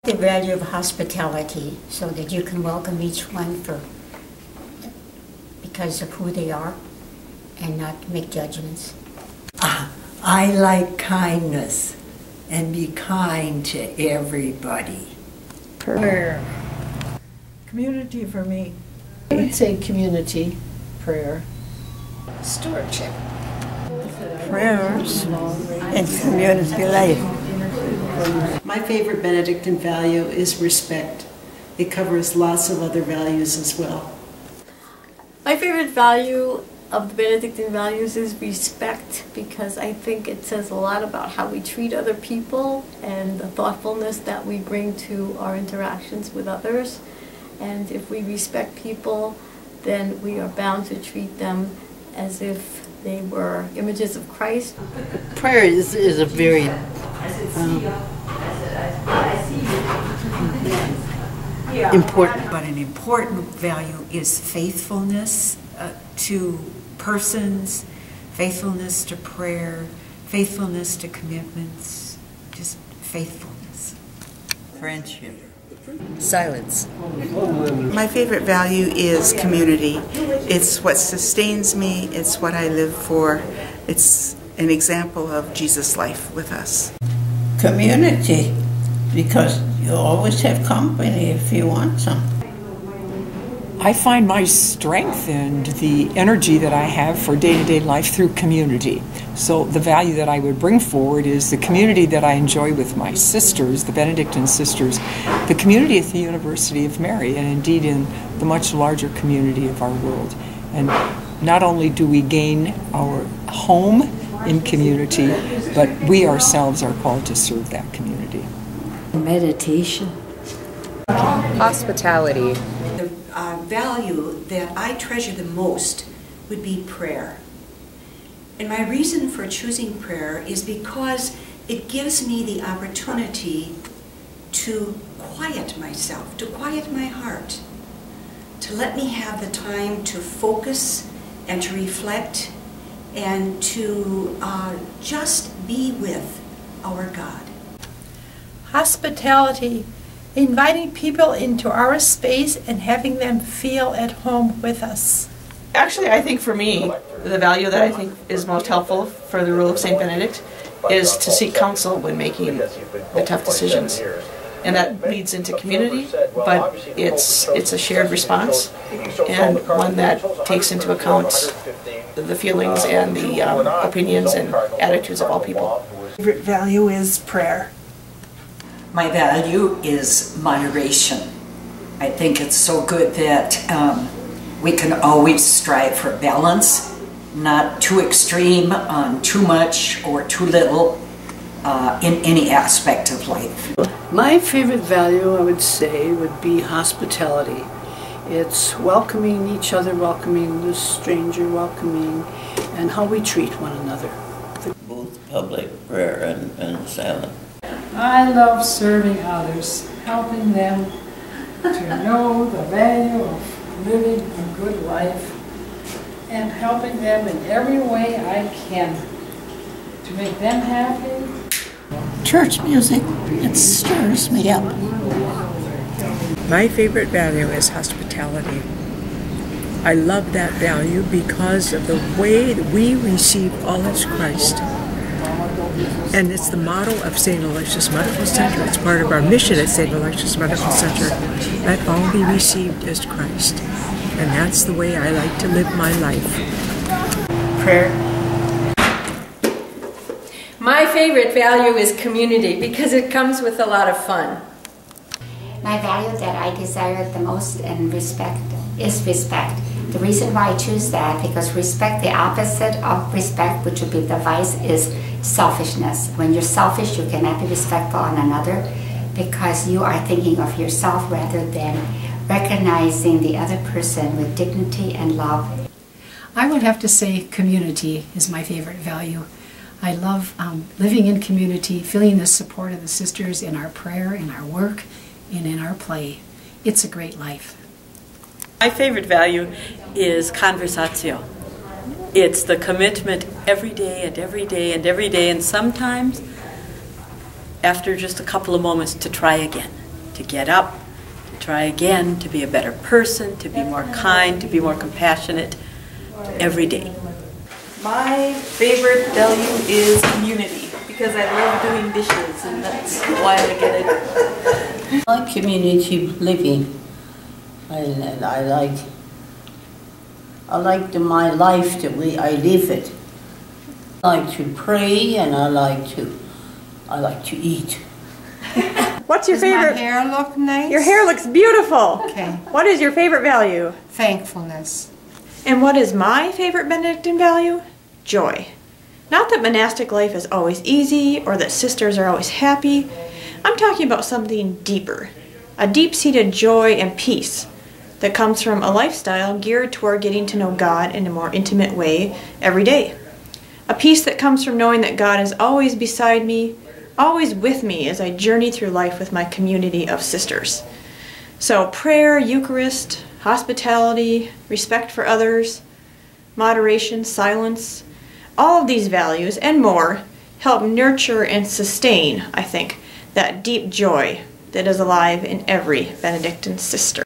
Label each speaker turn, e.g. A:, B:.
A: The value of hospitality, so that you can welcome each one because of who they are and not make judgments.
B: I like kindness and be kind to everybody.
C: Prayer. Community for me.
D: I would say community, prayer.
A: Stewardship.
C: Prayers and community life.
E: My favorite Benedictine value is respect. It covers lots of other values as well.
F: My favorite value of the Benedictine values is respect, because I think it says a lot about how we treat other people and the thoughtfulness that we bring to our interactions with others. And if we respect people, then we are bound to treat them as if they were images of Christ.
D: Prayer is a very important.
G: But an important value is faithfulness to persons, faithfulness to prayer, faithfulness to commitments, just faithfulness.
B: Friendship.
H: Silence.
I: My favorite value is community. It's what sustains me, it's what I live for. It's an example of Jesus' life with us.
C: Community, because you always have company if you want some.
J: I find my strength and the energy that I have for day-to-day life through community. So the value that I would bring forward is the community that I enjoy with my sisters, the Benedictine sisters, the community at the University of Mary, and indeed in the much larger community of our world. And not only do we gain our home in community, but we ourselves are called to serve that community.
B: Meditation.
H: Hospitality.
K: The value that I treasure the most would be prayer. And my reason for choosing prayer is because it gives me the opportunity to quiet myself, to quiet my heart, to let me have the time to focus and to reflect and to just be with our God.
L: Hospitality, inviting people into our space and having them feel at home with us.
M: Actually, I think for me, the value that I think is most helpful for the rule of St. Benedict is to seek counsel when making the tough decisions. And that leads into community, but it's a shared response, and one that takes into account the feelings and the opinions and attitudes of all people.
C: My favorite value is prayer.
B: My value is moderation. I think it's so good that we can always strive for balance, not too extreme on too much or too little in any aspect of life.
D: My favorite value, I would say, would be hospitality. It's welcoming each other, welcoming the stranger, welcoming, and how we treat one another.
C: Both public prayer and silent.
N: I love serving others, helping them to know the value of living a good life, and helping them in every way I can to make them happy.
C: Church music, it stirs me up.
J: My favorite value is hospitality. I love that value because of the way that we receive all as Christ. And it's the motto of St. Aloysius Medical Center. It's part of our mission at St. Aloysius Medical Center. Let all be received as Christ. And that's the way I like to live my life.
C: Prayer.
O: My favorite value is community because it comes with a lot of fun.
A: My value that I desire the most and respect is respect. The reason why I choose that, because respect, the opposite of respect, which would be the vice, is selfishness. When you're selfish, you cannot be respectful on another because you are thinking of yourself rather than recognizing the other person with dignity and love.
P: I would have to say community is my favorite value. I love living in community, feeling the support of the sisters in our prayer, in our work, and in our play. It's a great life.
Q: My favorite value is conversatio. It's the commitment every day and every day and every day, and sometimes after just a couple of moments to try again. to get up, to try again, to be a better person, to be more kind, to be more compassionate every day.
R: My favorite value is community, because I love doing dishes, and that's why I get it.
C: I like community living. I like my life, the way I live it. I like to pray, and I like to eat.
S: What's your favorite?
L: Does my hair look nice?
S: Your hair looks beautiful.
L: Okay.
S: What is your favorite value?
L: Thankfulness.
S: And what is my favorite Benedictine value? Joy. Not that monastic life is always easy or that sisters are always happy. I'm talking about something deeper. A deep-seated joy and peace that comes from a lifestyle geared toward getting to know God in a more intimate way every day. A peace that comes from knowing that God is always beside me, always with me as I journey through life with my community of sisters. So prayer, Eucharist, hospitality, respect for others, moderation, silence, all of these values and more help nurture and sustain, I think, that deep joy that is alive in every Benedictine sister.